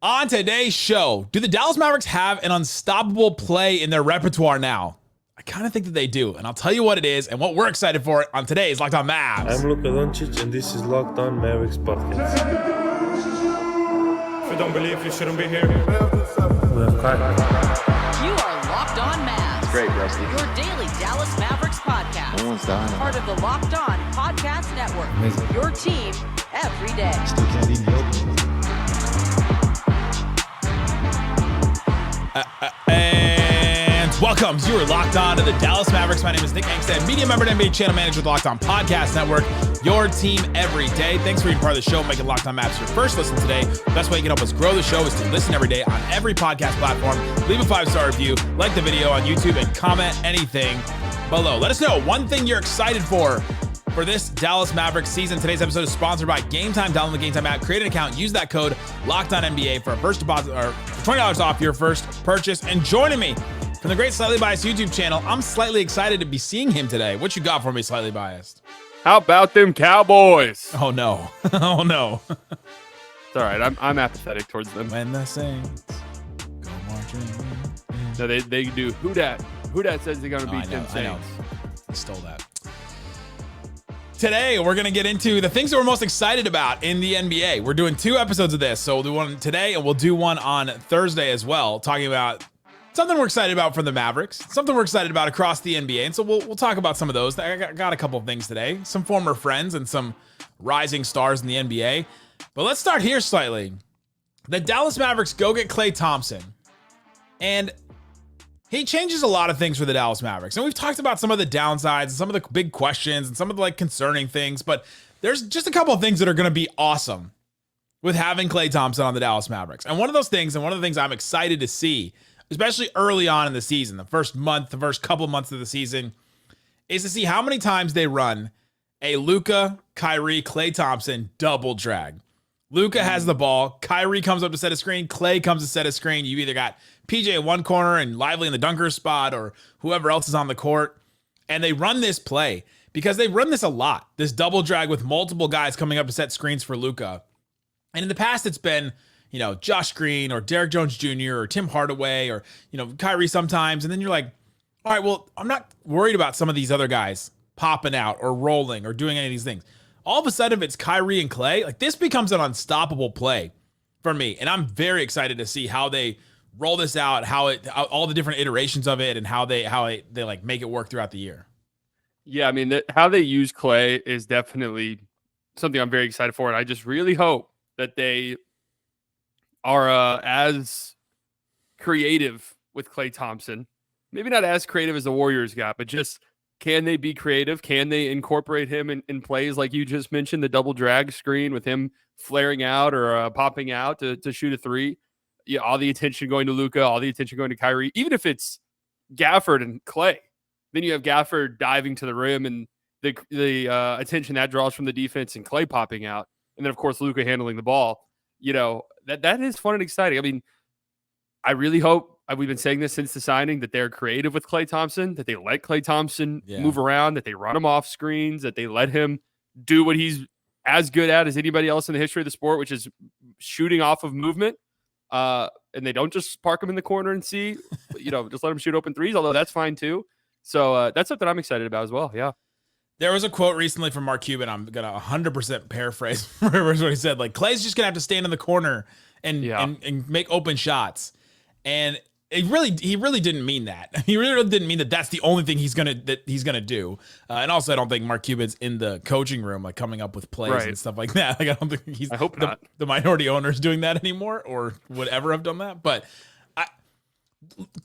On today's show, do the Dallas Mavericks have an unstoppable play in their repertoire now? I kind of think that they do, and I'll tell you what it is and what we're excited for on today's Locked On Mavs. I'm Luka Doncic, and this is Locked On Mavericks podcast. If you don't believe, you shouldn't be here. You are Locked On Mavs. Great, Rusty. Your daily Dallas Mavericks podcast. No one's dying. Part of the Locked On Podcast Network. Amazing. Your team every day. Still can't eat milk. And welcome. You are Locked On to the Dallas Mavericks. My name is Nick Angstad, media member and NBA channel manager with the Locked On Podcast Network. Your team every day. Thanks for being part of the show, making Locked On Mavs your first listen today. The best way you can help us grow the show is to listen every day on every podcast platform. Leave a 5-star review, like the video on YouTube, and comment anything below. Let us know one thing you're excited for this Dallas Mavericks season. Today's episode is sponsored by Game Time. Download the Game Time app, create an account, use that code LOCKEDONNBA for a first deposit or $20 off your first purchase. And joining me from the great Slightly Biased YouTube channel, I'm slightly excited to be seeing him today. What you got for me, Slightly Biased? How about them Cowboys? Oh no. Oh no. It's all right. I'm apathetic towards them. When the Saints go marching. No, they do. Who dat says they're going to beat them I know. Saints? I stole that. Today, we're going to get into the things that we're most excited about in the NBA. We're doing 2 episodes of this. So we'll do one today and we'll do one on Thursday as well, talking about something we're excited about from the Mavericks, something we're excited about across the NBA. And so we'll talk about some of those. I got a couple of things today, some former friends and some rising stars in the NBA. But let's start here slightly. The Dallas Mavericks go get Klay Thompson. And he changes a lot of things for the Dallas Mavericks. And we've talked about some of the downsides and some of the big questions and some of the concerning things, but there's just a couple of things that are going to be awesome with having Klay Thompson on the Dallas Mavericks. And one of those things, and one of the things I'm excited to see, especially early on in the season, the first couple months of the season, is to see how many times they run a Luka, Kyrie, Klay Thompson double drag. Luka has the ball. Kyrie comes up to set a screen. Klay comes to set a screen. You either got PJ in one corner and Lively in the dunker spot or whoever else is on the court. And they run this play because they run this a lot. This double drag with multiple guys coming up to set screens for Luka. And in the past, it's been, Josh Green or Derek Jones Jr. or Tim Hardaway or, Kyrie sometimes. And then you're like, all right, well, I'm not worried about some of these other guys popping out or rolling or doing any of these things. All of a sudden, if it's Kyrie and Klay, like this becomes an unstoppable play for me. And I'm very excited to see how they roll this out, how all the different iterations of it and how they like make it work throughout the year. Yeah, I mean, how they use Klay is definitely something I'm very excited for. And I just really hope that they are as creative with Klay Thompson. Maybe not as creative as the Warriors got, but just can they be creative? Can they incorporate him in plays like you just mentioned, the double drag screen with him flaring out or popping out to shoot a three? Yeah, all the attention going to Luka, all the attention going to Kyrie. Even if it's Gafford and Klay, then you have Gafford diving to the rim and the attention that draws from the defense and Klay popping out. And then, of course, Luka handling the ball. That is fun and exciting. I mean, I really hope, we've been saying this since the signing, that they're creative with Klay Thompson, that they let Klay Thompson move around, that they run him off screens, that they let him do what he's as good at as anybody else in the history of the sport, which is shooting off of movement. And they don't just park him in the corner and just let him shoot open threes, although that's fine too. So that's something I'm excited about as well. Yeah. There was a quote recently from Mark Cuban. I'm going to 100% paraphrase what he said. Like, Klay's just going to have to stand in the corner and make open shots. And he really didn't mean that. He really didn't mean that that's the only thing he's gonna do. And also, I don't think Mark Cuban's in the coaching room, like coming up with plays and stuff like that. Like, I don't think he's. I hope not. The minority owners doing that anymore, or would ever have done that. But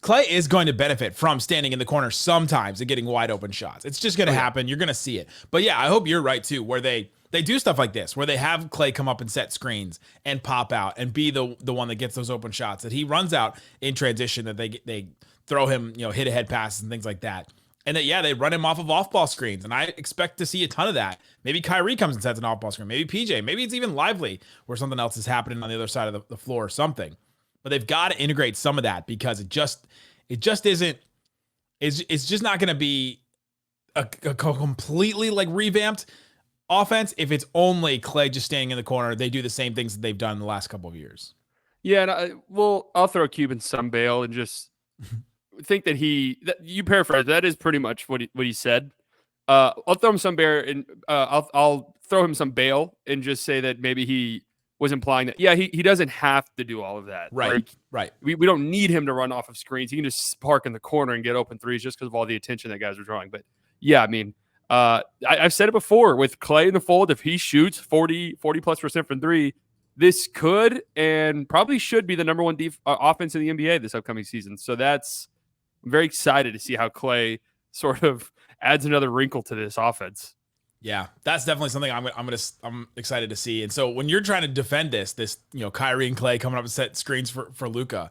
Klay is going to benefit from standing in the corner sometimes and getting wide open shots. It's just going to happen. You're going to see it. But yeah, I hope you're right too, where they do stuff like this, where they have Klay come up and set screens and pop out and be the one that gets those open shots, that he runs out in transition, that they throw him, hit ahead passes and things like that. And that, they run him off of off-ball screens. And I expect to see a ton of that. Maybe Kyrie comes and sets an off-ball screen. Maybe PJ. Maybe it's even Lively, where something else is happening on the other side of the floor or something. But they've got to integrate some of that, because it just isn't. It's just not going to be a completely revamped offense if it's only Klay just standing in the corner. They do the same things that they've done in the last couple of years. Yeah, and I'll throw Cuban some bail and just think that you paraphrase. That is pretty much what he said. I'll throw him some I'll throw him some bail and just say that maybe he was implying that he doesn't have to do all of that. Right. We don't need him to run off of screens. He can just park in the corner and get open threes just because of all the attention that guys are drawing. But yeah, I mean, I've said it before with Klay in the fold. If he shoots 40+% from three, this could and probably should be the number one offense in the NBA this upcoming season. So I'm very excited to see how Klay sort of adds another wrinkle to this offense. Yeah, that's definitely something I'm excited to see. And so when you're trying to defend this, Kyrie and Klay coming up and set screens for Luka,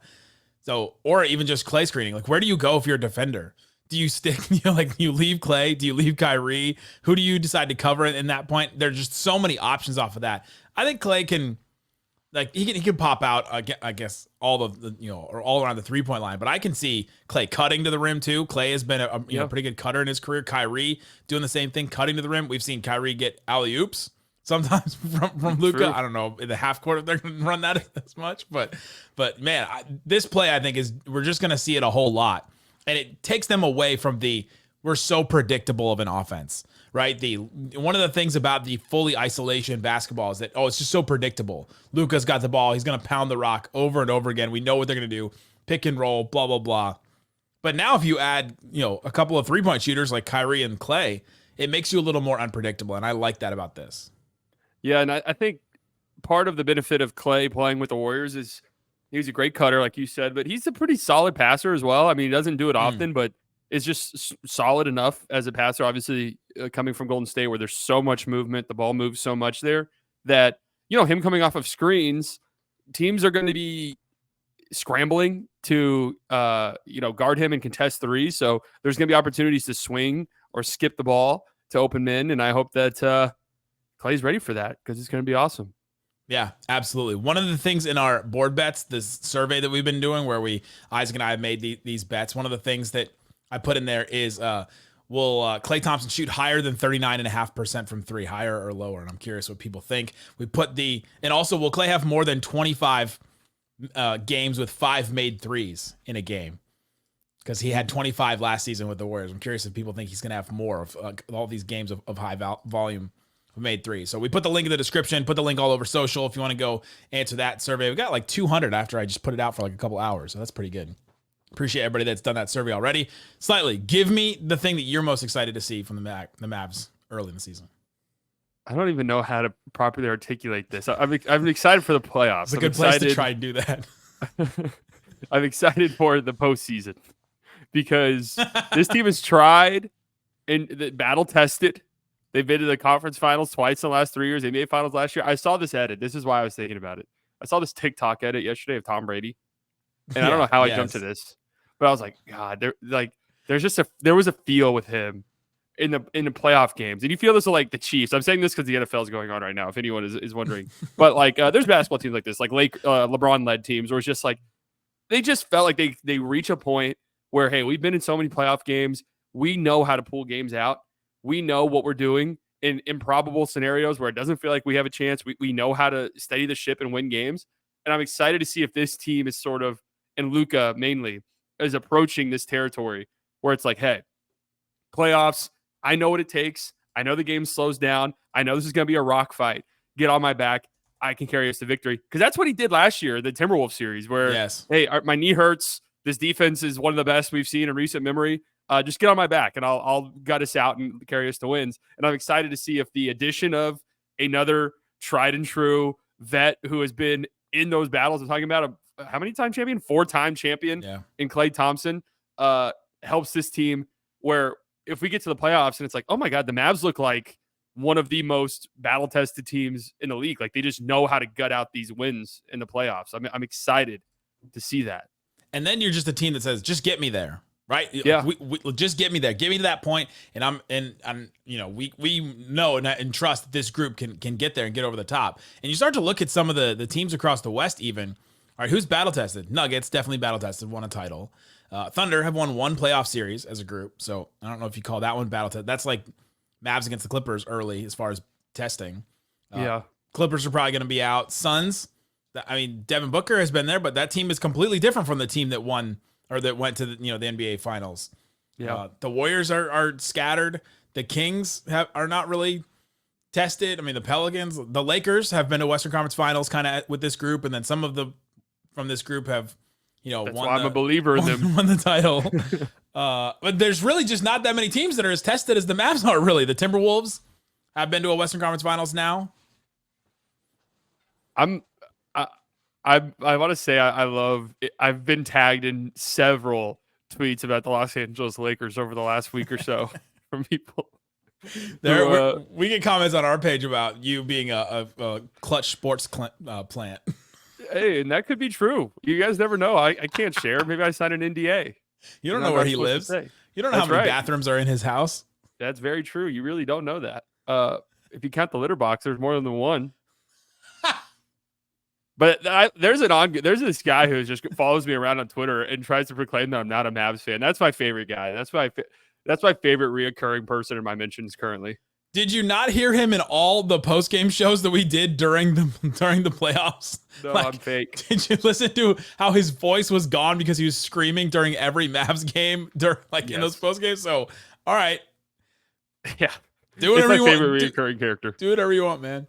or even just Klay screening, like where do you go if you're a defender? Do you stick, you leave Klay? Do you leave Kyrie? Who do you decide to cover in that point? There's just so many options off of that. I think Klay can. Like he can pop out, I guess, all of the or all around the 3-point line. But I can see Klay cutting to the rim too. Klay has been a pretty good cutter in his career. Kyrie doing the same thing, cutting to the rim. We've seen Kyrie get alley-oops sometimes from Luka. I don't know in the half court if they're going to run that as much, but man, this play I think we're just going to see it a whole lot, and it takes them away from we're so predictable of an offense. Right. One of the things about the fully isolation basketball is that, it's just so predictable. Luka's got the ball. He's going to pound the rock over and over again. We know what they're going to do. Pick and roll, blah, blah, blah. But now if you add, a couple of 3-point shooters like Kyrie and Klay, it makes you a little more unpredictable. And I like that about this. Yeah. And I think part of the benefit of Klay playing with the Warriors is he's a great cutter, like you said, but he's a pretty solid passer as well. I mean, he doesn't do it often, but is just solid enough as a passer, obviously coming from Golden State where there's so much movement, the ball moves so much there that, him coming off of screens, teams are going to be scrambling to, guard him and contest threes. So there's going to be opportunities to swing or skip the ball to open men. And I hope that Klay's ready for that because it's going to be awesome. Yeah, absolutely. One of the things in our board bets, this survey that we've been doing where Isaac and I have made these bets, one of the things that I put in there is will Klay Thompson shoot higher than 39.5% from three, higher or lower? And I'm curious what people think. We put and also will Klay have more than 25 games with 5 made threes in a game? Because he had 25 last season with the Warriors. I'm curious if people think he's going to have more of all these games of high volume of made threes. So we put the link in the description, put the link all over social if you want to go answer that survey. We got like 200 after I just put it out for like a couple hours. So that's pretty good. Appreciate everybody that's done that survey already. Slightly, give me the thing that you're most excited to see from the Mavs early in the season. I don't even know how to properly articulate this. I'm excited for the playoffs. It's a good place to try and do that. I'm excited for the postseason because this team has tried and battle tested. They've been to the conference finals twice in the last 3 years. They made finals last year. I saw this edit. This is why I was thinking about it. I saw this TikTok edit yesterday of Tom Brady. And I don't know how I jumped to this. But I was like, God, there was a feel with him in the playoff games. And you feel this with like the Chiefs. I'm saying this because the NFL is going on right now, if anyone is wondering. But like there's basketball teams like this, like LeBron-led teams, where it's just like they just felt like they reach a point where, hey, we've been in so many playoff games. We know how to pull games out. We know what we're doing in improbable scenarios where it doesn't feel like we have a chance. We know how to steady the ship and win games. And I'm excited to see if this team is sort of, and Luka mainly, is approaching this territory where it's like, hey, playoffs, I know what it takes. I know the game slows down. I know this is going to be a rock fight. Get on my back. I can carry us to victory. Because that's what he did last year, the Timberwolves series, where, hey, my knee hurts. This defense is one of the best we've seen in recent memory. Just get on my back, and I'll gut us out and carry us to wins. And I'm excited to see if the addition of another tried and true vet who has been in those battles, I'm talking about how many time champion? 4-time champion in Klay Thompson, helps this team where if we get to the playoffs and it's like, oh my God, the Mavs look like one of the most battle-tested teams in the league. Like they just know how to gut out these wins in the playoffs. I'm excited to see that. And then you're just a team that says, just get me there. Right? Yeah. We just get me there. Get me to that point, and I'm we know and trust that this group can get there and get over the top. And you start to look at some of the teams across the West even. All right, who's battle tested? Nuggets definitely battle tested, won a title. Thunder have won one playoff series as a group, so I don't know if you call that one battle tested. That's like Mavs against the Clippers early as far as testing. Clippers are probably going to be out. Suns I mean, Devin Booker has been there, but that team is completely different from the team that won or that went to the the NBA Finals. Yeah, The Warriors are scattered. The Kings are not really tested. I mean, the Pelicans, the Lakers have been to Western Conference Finals kind of with this group, and then some of the from this group have, that's why I'm a believer in them. Won the title. But there's really just not that many teams that are as tested as the Mavs are. Really, the Timberwolves have been to a Western Conference Finals now. I want to say I love it. I've been tagged in several tweets about the Los Angeles Lakers over the last week or so from people. We get comments on our page about you being a clutch sports plant. Hey, and that could be true. You guys never know. I can't share. Maybe I signed an NDA. You don't know where he lives. You don't know how many bathrooms are in his house. That's very true. You really don't know that. If you count the litter box, there's more than one. But there's this guy who just follows me around on Twitter and tries to proclaim that I'm not a Mavs fan. That's my favorite guy. That's my favorite reoccurring person in my mentions currently. Did you not hear him in all the post-game shows that we did during the playoffs? No, I'm fake. Did you listen to how his voice was gone because he was screaming during every Mavs game in those post-games? So, all right. Yeah. Do whatever you want. Favorite reoccurring character. Do whatever you want, man.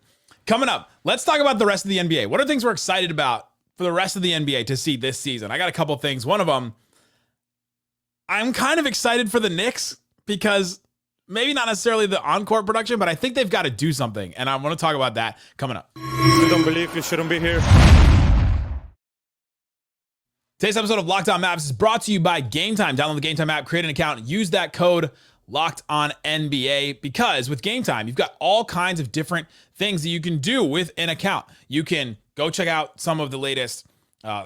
Coming up, let's talk about the rest of the NBA. What are things we're excited about for the rest of the NBA to see this season? I got a couple things. One of them, I'm kind of excited for the Knicks because maybe not necessarily the on-court production, but I think they've got to do something. And I want to talk about that coming up. You don't believe you shouldn't be here. Today's episode of Locked On Mavs is brought to you by Game Time. Download the Game Time app, create an account, use that code Locked On NBA, because with Game Time, you've got all kinds of different things that you can do with an account. You can go check out some of the latest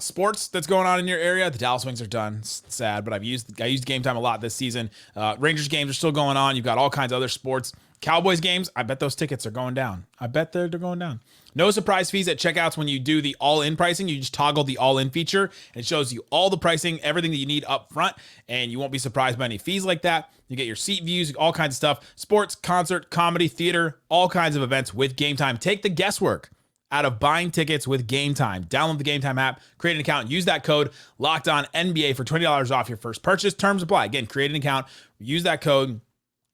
sports that's going on in your area. The Dallas Wings are done. It's sad, but I used Game Time a lot this season. Rangers games are still going on. You've got all kinds of other sports. Cowboys games, I bet those tickets are going down. I bet they're going down. No surprise fees at checkouts when you do the all-in pricing. You just toggle the all-in feature, and it shows you all the pricing, everything that you need up front, and you won't be surprised by any fees like that. You get your seat views, all kinds of stuff. Sports, concert, comedy, theater, all kinds of events with Game Time. Take the guesswork out of buying tickets with Game Time. Download the Game Time app, create an account, use that code Locked On NBA for $20 off your first purchase. Terms apply. Again, create an account, use that code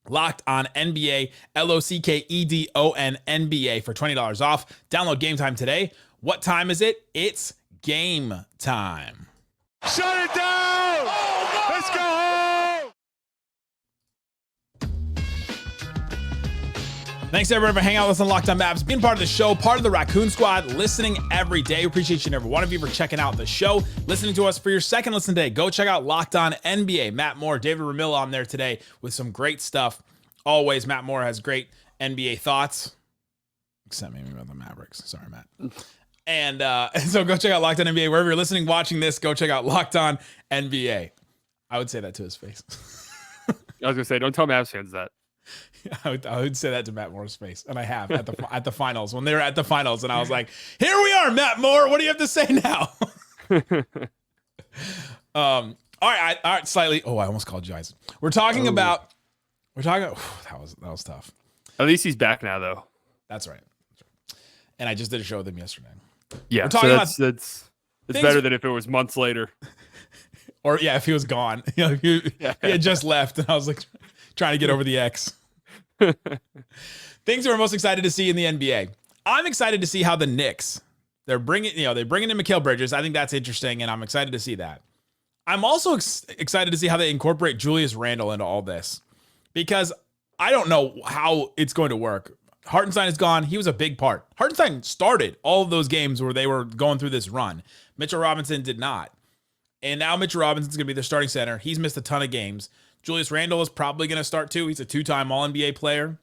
Locked On NBA, LOCKEDON NBA for $20 off. Download Game Time today. What time is it? It's game time. Shut it down! Oh, no! Let's go home! Thanks everybody for hanging out with us on Locked On Mavs, being part of the show, part of the Raccoon Squad, listening every day. We appreciate each and every one of you for checking out the show, listening to us for your second listen today. Go check out Locked On NBA. Matt Moore, David Ramil on there today with some great stuff. Always, Matt Moore has great NBA thoughts, except maybe about the Mavericks. Sorry, Matt. And so go check out Locked On NBA. Wherever you're listening, watching this, go check out Locked On NBA. I would say that to his face. I was going to say, don't tell Mavs fans that. I would say that to Matt Moore's face, and I have at the finals when they were at the finals, and I was like, "Here we are, Matt Moore. What do you have to say now?" All right. Slightly. Oh, I almost called you guys. We're talking. That was tough. At least he's back now, though. That's right. And I just did a show with him yesterday. Yeah, we're talking about it's better than if it was months later. Or yeah, if he was gone. He had just left, and I was like trying to get over the X. Things that we're most excited to see in the NBA. I'm excited to see how the Knicks, they're bringing in Mikal Bridges. I think that's interesting, and I'm excited to see that. I'm also excited to see how they incorporate Julius Randle into all this, because I don't know how it's going to work. Hartenstein is gone. He was a big part. Hartenstein started all of those games where they were going through this run. Mitchell Robinson did not. And now Mitchell Robinson's going to be their starting center. He's missed a ton of games. Julius Randle is probably going to start too. He's a two-time All-NBA player.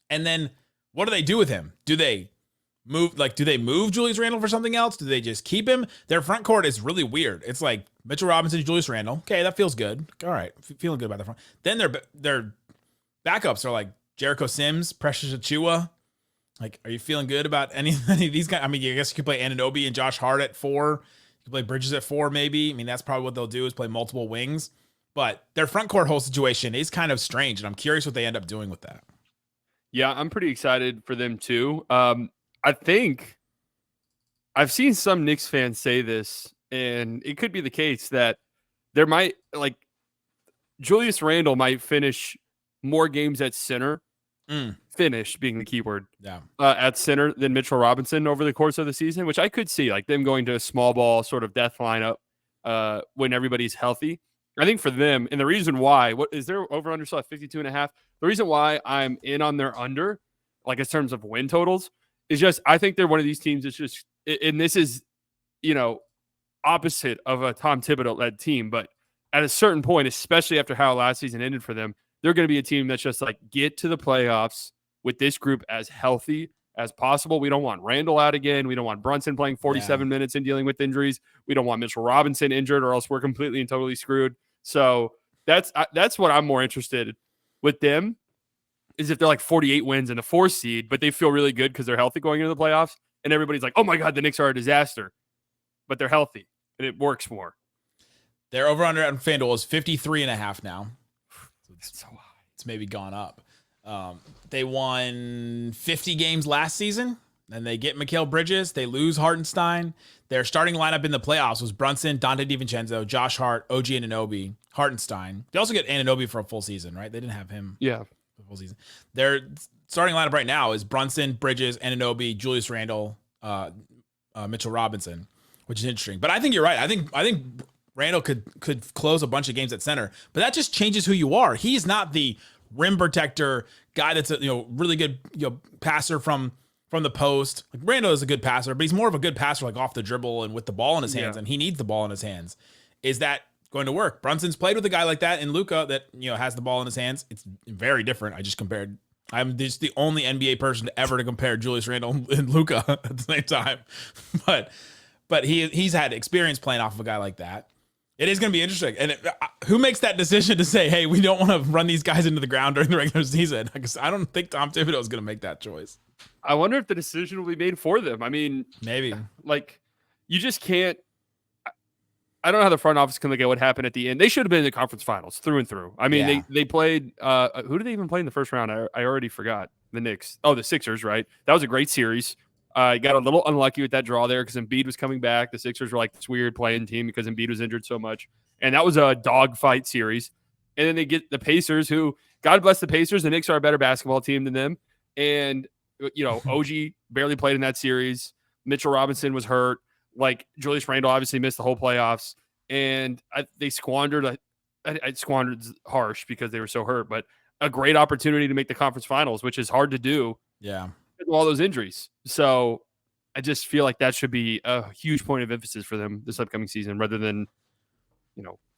And then what do they do with him? Do they move Julius Randle for something else? Do they just keep him? Their front court is really weird. It's like Mitchell Robinson, Julius Randle. Okay, that feels good. All right, feeling good about the front. Then their backups are like Jericho Sims, Precious Achiuwa. Like, are you feeling good about any of these guys? I mean, I guess you could play Anunoby and Josh Hart at 4. You could play Bridges at 4, maybe. I mean, that's probably what they'll do, is play multiple wings. But their front court whole situation is kind of strange, and I'm curious what they end up doing with that. Yeah, I'm pretty excited for them too. I think I've seen some Knicks fans say this, and it could be the case that there might, like, Julius Randle might finish more games at center, finish being the key word, at center than Mitchell Robinson over the course of the season, which I could see, like them going to a small ball sort of death lineup when everybody's healthy. I think for them, and the reason why, what is their over-under still at 52.5? The reason why I'm in on their under, like in terms of win totals, is just I think they're one of these teams that's just, and this is, opposite of a Tom Thibodeau-led team, but at a certain point, especially after how last season ended for them, they're going to be a team that's just like, get to the playoffs with this group as healthy as possible. We don't want Randle out again. We don't want Brunson playing 47 minutes and dealing with injuries. We don't want Mitchell Robinson injured, or else we're completely and totally screwed. So that's what I'm more interested with them, is if they're like 48 wins and a 4 seed, but they feel really good because they're healthy going into the playoffs, and everybody's like, oh my God, the Knicks are a disaster, but they're healthy and it works more. Their over-under at FanDuel is 53.5 now. That's so high. It's maybe gone up. They won 50 games last season, and they get Mikal Bridges. They lose Hartenstein. Their starting lineup in the playoffs was Brunson, Dante DiVincenzo, Josh Hart, OG Anunoby, Hartenstein. They also get Anunoby for a full season, right? They didn't have him for a full season. Their starting lineup right now is Brunson, Bridges, Anunoby, Julius Randle, Mitchell Robinson, which is interesting. But I think you're right. I think Randle could close a bunch of games at center, but that just changes who you are. He's not the rim protector guy that's a really good passer from the post. Like, Randle is a good passer, but he's more of a good passer like off the dribble and with the ball in his hands, and he needs the ball in his hands. Is that going to work? Brunson's played with a guy like that in Luka that has the ball in his hands. It's very different. I'm just the only NBA person ever to compare Julius Randle and Luka at the same time, but he's had experience playing off of a guy like that. It is going to be interesting. And who makes that decision to say, hey, we don't want to run these guys into the ground during the regular season? Because I don't think Tom Thibodeau is going to make that choice. I wonder if the decision will be made for them. I mean, maybe. Like, you just can't. I don't know how the front office can look at what happened at the end. They should have been in the conference finals through and through. I mean, they played. Who did they even play in the first round? I already forgot. The Knicks. Oh, the Sixers, right? That was a great series. Got a little unlucky with that draw there because Embiid was coming back. The Sixers were like this weird playing team because Embiid was injured so much. And that was a dogfight series. And then they get the Pacers, who, God bless the Pacers, the Knicks are a better basketball team than them. And, OG barely played in that series. Mitchell Robinson was hurt. Like, Julius Randle obviously missed the whole playoffs. And they squandered, I squandered harsh because they were so hurt, but a great opportunity to make the conference finals, which is hard to do. Yeah. With all those injuries. So I just feel like that should be a huge point of emphasis for them this upcoming season, rather than,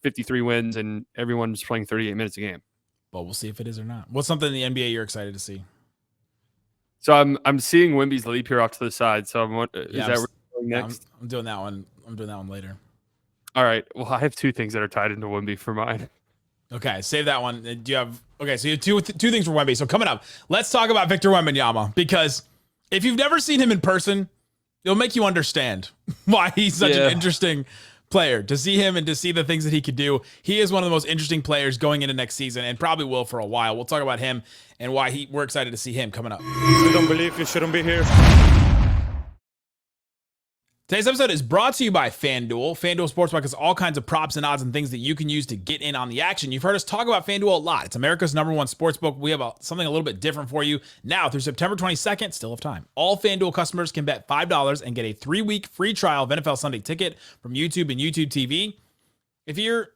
53 wins and everyone's playing 38 minutes a game. But we'll see if it is or not. What's something in the NBA you're excited to see? So I'm seeing Wemby's leap here off to the side. So is that where we're going next? I'm doing that one. I'm doing that one later. All right. Well, I have two things that are tied into Wemby for mine. Okay, save that one. Do you have? Okay, so you have two things for Wemby. So coming up, let's talk about Victor Wembanyama, because if you've never seen him in person, it'll make you understand why he's such an interesting player. To see him and to see the things that he could do, he is one of the most interesting players going into next season, and probably will for a while. We'll talk about him and why we're excited to see him coming up. If you don't believe, you shouldn't be here. Today's episode is brought to you by FanDuel. FanDuel Sportsbook has all kinds of props and odds and things that you can use to get in on the action. You've heard us talk about FanDuel a lot. It's America's #1 sportsbook. We have something a little bit different for you now through September 22nd. Still have time. All FanDuel customers can bet $5 and get a 3-week free trial of NFL Sunday Ticket from YouTube and YouTube TV. If you're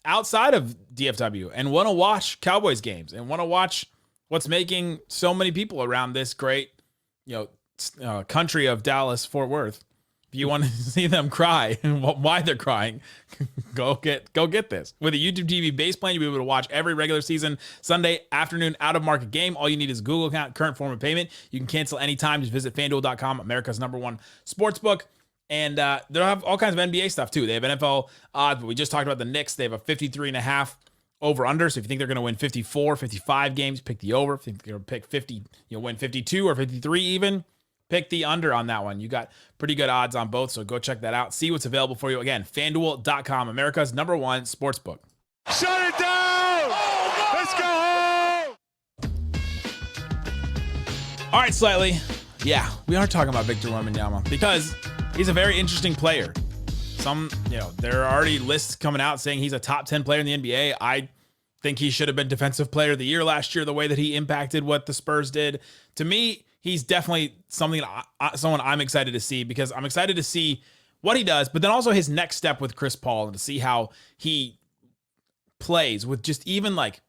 outside of DFW and want to watch Cowboys games and want to watch what's making so many people around this great, country of Dallas, Fort Worth, if you want to see them cry and why they're crying, go get this. With a YouTube TV base plan, you'll be able to watch every regular season Sunday afternoon out-of-market game. All you need is a Google account, current form of payment. You can cancel anytime. Just visit FanDuel.com, America's #1 sportsbook. And they'll have all kinds of NBA stuff, too. They have NFL odds, but we just talked about the Knicks. They have a 53.5 over-under. So if you think they're going to win 54, 55 games, pick the over. If you think they're going to pick 50, win 52 or 53 even, pick the under on that one. You got pretty good odds on both, so go check that out. See what's available for you. Again, FanDuel.com, America's #1 sportsbook. Shut it down! Let's go home! All right, Slightly. Yeah, we are talking about Victor Wembanyama because he's a very interesting player. There are already lists coming out saying he's a top 10 player in the NBA. I think he should have been Defensive Player of the Year last year, the way that he impacted what the Spurs did. To me, he's definitely someone I'm excited to see because I'm excited to see what he does, but then also his next step with Chris Paul and to see how he plays with just even like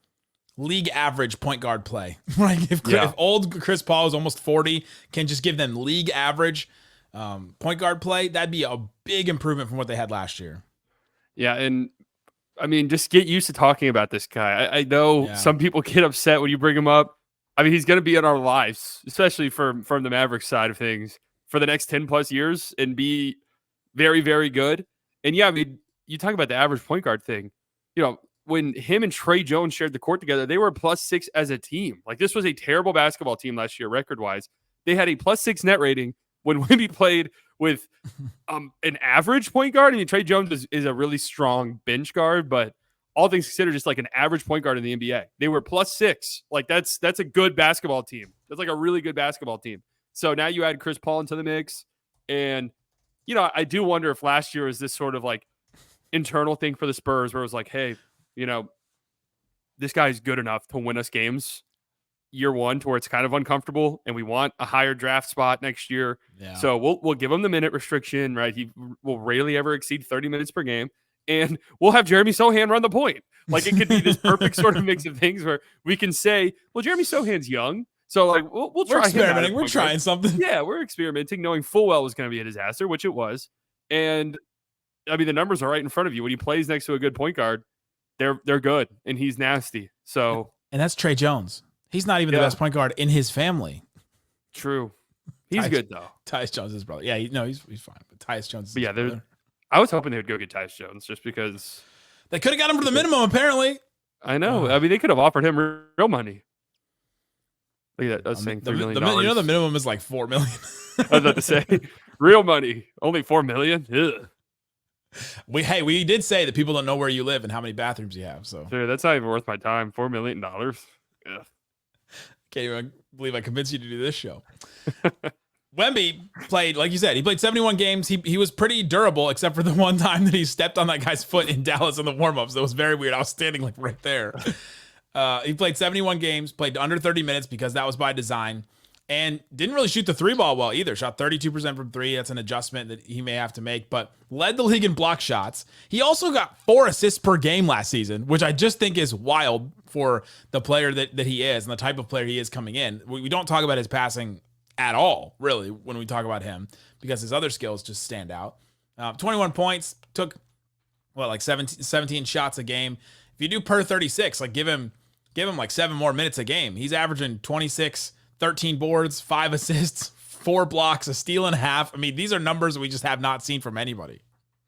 league average point guard play. Right? If old Chris Paul is almost 40, can just give them league average point guard play, that'd be a big improvement from what they had last year. Yeah, and I mean, just get used to talking about this guy. I know some people get upset when you bring him up. I mean, he's going to be in our lives, especially from the Mavericks side of things, for the next 10 plus years and be very, very good. And yeah, I mean, you talk about the average point guard thing. You know, when him and Trey Jones shared the court together, they were +6 as a team. Like, this was a terrible basketball team last year, record-wise. They had a +6 net rating when Wemby played with an average point guard. I mean, Trey Jones is a really strong bench guard, but all things considered, just like an average point guard in the NBA. They were +6. Like, that's a good basketball team. That's like a really good basketball team. So now you add Chris Paul into the mix. And, you know, I do wonder if last year was this sort of like internal thing for the Spurs where it was like, hey, you know, this guy's good enough to win us games year one to where it's kind of uncomfortable and we want a higher draft spot next year. Yeah. So we'll give him the minute restriction, right? He will rarely ever exceed 30 minutes per game. And we'll have Jeremy Sohan run the point. Like, it could be this perfect sort of mix of things where we can say, well, Jeremy Sohan's young. So, like, we'll try. We're experimenting. We're trying something. Yeah, we're experimenting, knowing full well it was going to be a disaster, which it was. And, I mean, the numbers are right in front of you. When he plays next to a good point guard, they're good, and he's nasty. So, and that's Trey Jones. He's not even the best point guard in his family. True. He's good, though. Tyus Jones is brother. Yeah, he's fine. But Tyus Jones is his brother. I was hoping they would go get Tyus Jones just because. They could have got him for the minimum, apparently. I know. I mean, they could have offered him real money. Look at that. I was saying $3 million. You know, the minimum is like $4 million. I was about to say, real money. Only $4 million? Ugh. We did say that people don't know where you live and how many bathrooms you have. So dude, that's not even worth my time. $4 million. Yeah. Can't even believe I convinced you to do this show. Wemby played, like you said, he played 71 games. He was pretty durable, except for the one time that he stepped on that guy's foot in Dallas in the warmups. That was very weird. I was standing like right there. He played 71 games, played under 30 minutes because that was by design, and didn't really shoot the three ball well either. Shot 32% from three. That's an adjustment that he may have to make, but led the league in block shots. He also got 4 assists per game last season, which I just think is wild for the player that he is and the type of player he is coming in. We don't talk about his passing at all, really, when we talk about him, because his other skills just stand out. 21 points, took, 17 shots a game. If you do per 36, like give him like 7 more minutes a game. He's averaging 26, 13 boards, 5 assists, 4 blocks, a steal and a half. I mean, these are numbers that we just have not seen from anybody.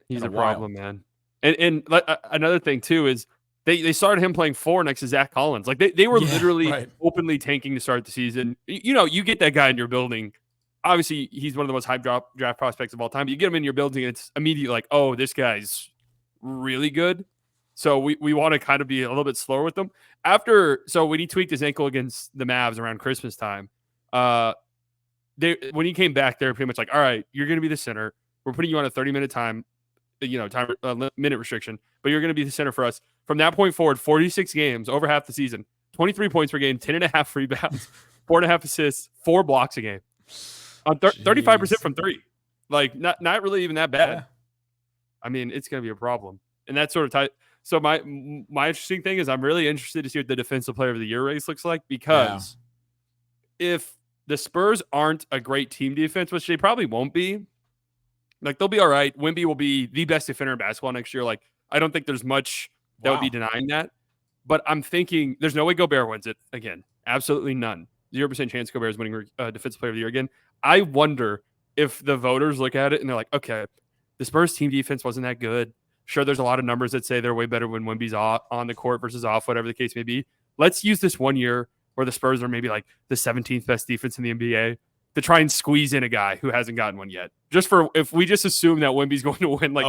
He's a problem, man. And another thing, too, is they started him playing 4 next to Zach Collins. Like, they were literally openly tanking to start the season. You know, you get that guy in your building. Obviously, he's one of the most hyped draft prospects of all time. But you get him in your building, and it's immediately like, oh, this guy's really good. So we want to kind of be a little bit slower with them. So when he tweaked his ankle against the Mavs around Christmas time, when he came back, they were pretty much like, all right, you're going to be the center. We're putting you on a 30-minute minute restriction, but you're going to be the center for us. From that point forward, 46 games, over half the season, 23 points per game, 10.5 rebounds, 4.5 assists, 4 blocks a game, on 35% from 3. Like, not really even that bad. Yeah. I mean, it's going to be a problem, and that's sort of tight. So my interesting thing is I'm really interested to see what the Defensive Player of the Year race looks like, because if the Spurs aren't a great team defense, which they probably won't be, like, they'll be all right. Wemby will be the best defender in basketball next year. Like, I don't think there's much that would be denying that. But I'm thinking there's no way Gobert wins it again. Absolutely none. 0% chance Gobert is winning Defensive Player of the Year again. I wonder if the voters look at it and they're like, okay, the Spurs team defense wasn't that good. Sure, there's a lot of numbers that say they're way better when Wemby's on the court versus off, whatever the case may be. Let's use this one year where the Spurs are maybe like the 17th best defense in the NBA to try and squeeze in a guy who hasn't gotten one yet. Just for if we just assume that Wemby's going to win, like,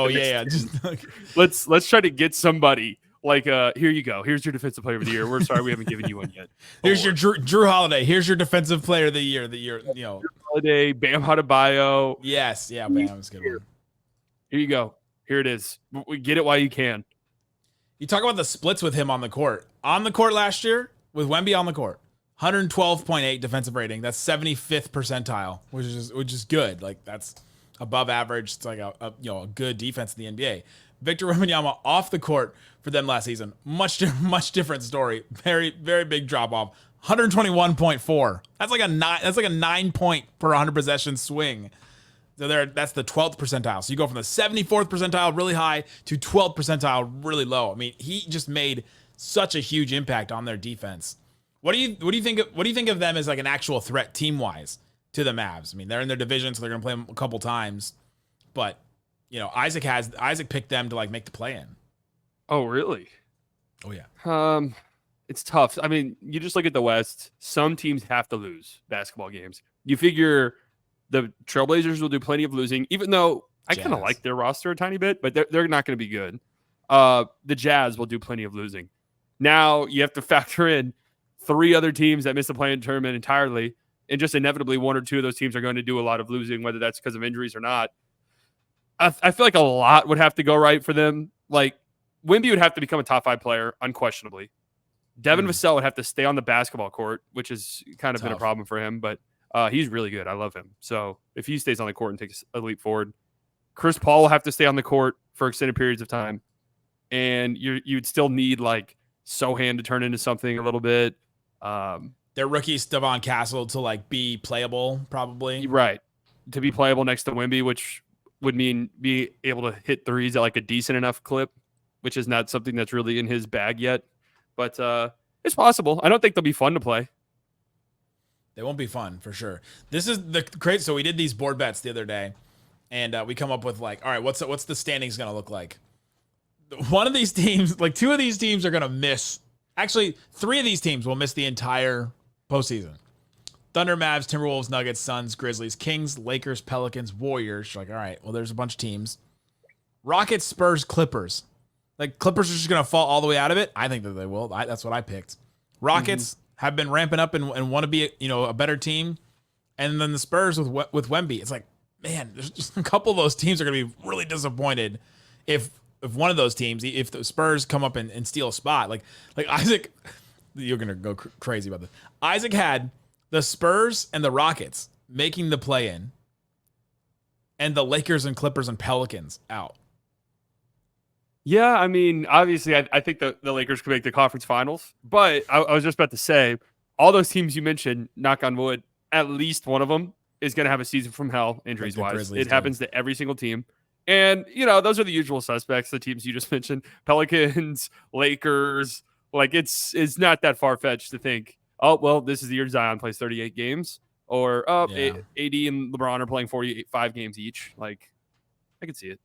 let's try to get somebody Like, here you go. Here's your defensive player of the year. We're sorry we haven't given you one yet. Here's your Drew Holiday. Here's your defensive player of the year. Holiday, Bam Adebayo. Yes, yeah, Bam's a good one. Here you go. Here it is. We get it while you can. You talk about the splits with him on the court. On the court last year, with Wemby on the court, 112.8 defensive rating. That's 75th percentile, which is good. Like, that's above average. It's like a good defense in the NBA. Victor Wembanyama off the court for them last season. Much different story. Very, very big drop off. 121.4. That's like a 9 point per 100 possession swing. So that's the 12th percentile. So you go from the 74th percentile really high to 12th percentile really low. I mean, he just made such a huge impact on their defense. What do you think of them as like an actual threat team wise to the Mavs? I mean, they're in their division, so they're gonna play them a couple times, but Isaac picked them to like make the play in. Oh, really? Oh yeah. It's tough. I mean, you just look at the West. Some teams have to lose basketball games. You figure the Trailblazers will do plenty of losing, even though I kind of like their roster a tiny bit, but they're not going to be good. The Jazz will do plenty of losing. Now you have to factor in 3 other teams that miss the play-in tournament entirely, and just inevitably 1 or 2 of those teams are going to do a lot of losing, whether that's because of injuries or not. I feel like a lot would have to go right for them. Like, Wemby would have to become a top 5 player, unquestionably. Devin Vassell would have to stay on the basketball court, which has kind of been a problem for him, but he's really good. I love him. So if he stays on the court and takes a leap forward, Chris Paul will have to stay on the court for extended periods of time. And you'd still need like Sohan to turn into something a little bit. Their rookie Stephon Castle to like be playable, probably. Right. To be playable next to Wemby, which would mean be able to hit threes at like a decent enough clip, which is not something that's really in his bag yet. But it's possible. I don't think they'll be fun to play. They won't be fun for sure. This is the crazy. So we did these board bets the other day, and we come up with like, all right, what's the standings going to look like? One of these teams, like 2 of these teams are going to miss. Actually, 3 of these teams will miss the entire postseason. Thunder, Mavs, Timberwolves, Nuggets, Suns, Grizzlies, Kings, Lakers, Pelicans, Warriors. Like, all right, well, there's a bunch of teams. Rockets, Spurs, Clippers. Like, Clippers are just going to fall all the way out of it. I think that they will. That's what I picked. Rockets have been ramping up and want to be, a better team. And then the Spurs with Wemby. It's like, man, there's just a couple of those teams are going to be really disappointed if one of those teams, if the Spurs come up and steal a spot. Like Isaac, you're going to go crazy about this. Isaac had the Spurs and the Rockets making the play-in, and the Lakers and Clippers and Pelicans out. Yeah, I mean, obviously, I think the Lakers could make the conference finals. But I was just about to say, all those teams you mentioned, knock on wood, at least one of them is going to have a season from hell, injuries-wise. It happens to every single team. And, those are the usual suspects, the teams you just mentioned. Pelicans, Lakers. Like, it's not that far-fetched to think, oh, well, this is the year Zion plays 38 games. Or, AD and LeBron are playing 45 games each. Like, I can see it.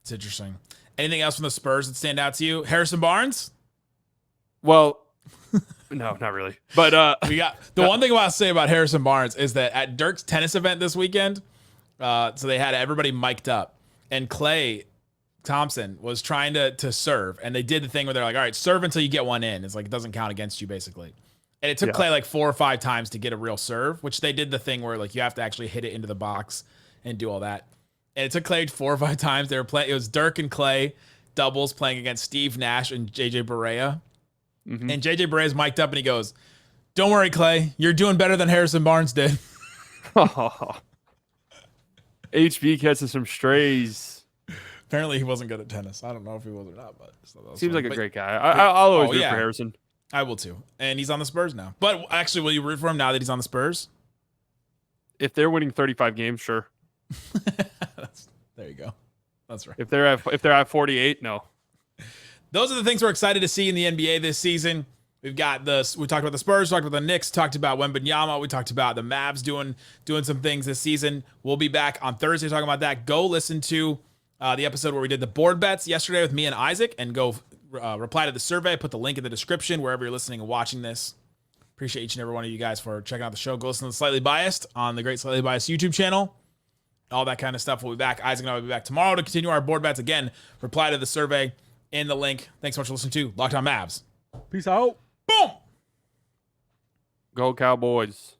It's interesting. Anything else from the Spurs that stand out to you? Harrison Barnes? Well, no, not really. But we got the one thing I want to say about Harrison Barnes is that at Dirk's tennis event this weekend, so they had everybody mic'd up, and Klay Thompson was trying to serve, and they did the thing where they're like, all right, serve until you get one in. It's like it doesn't count against you, basically. And it took Klay like 4 or 5 times to get a real serve, which they did the thing where like you have to actually hit it into the box and do all that. And it took Klay 4 or 5 times. They were playing. It was Dirk and Klay doubles playing against Steve Nash and JJ Barea. Mm-hmm. And JJ Barea's mic'd up and he goes, "Don't worry, Klay. You're doing better than Harrison Barnes did." HB catching some strays. Apparently he wasn't good at tennis. I don't know if he was or not, but seems like a great guy. I'll always root for Harrison. I will too. And he's on the Spurs now. But actually, will you root for him now that he's on the Spurs? If they're winning 35 games, sure. There you go. That's right. If they're at 48, no. Those are the things we're excited to see in the NBA this season. We talked about the Spurs, talked about the Knicks, talked about Wembanyama, we talked about the Mavs doing some things this season. We'll be back on Thursday talking about that. Go listen to the episode where we did the board bets yesterday with me and Isaac, and go reply to the survey. Put the link in the description wherever you're listening and watching this. Appreciate each and every one of you guys for checking out the show. Go listen to Slightly Biased on the Great Slightly Biased YouTube channel. All that kind of stuff. We'll be back. Isaac and I will be back tomorrow to continue our board bets. Again, reply to the survey in the link. Thanks so much for listening to Locked On Mavs. Peace out. Boom. Go Cowboys.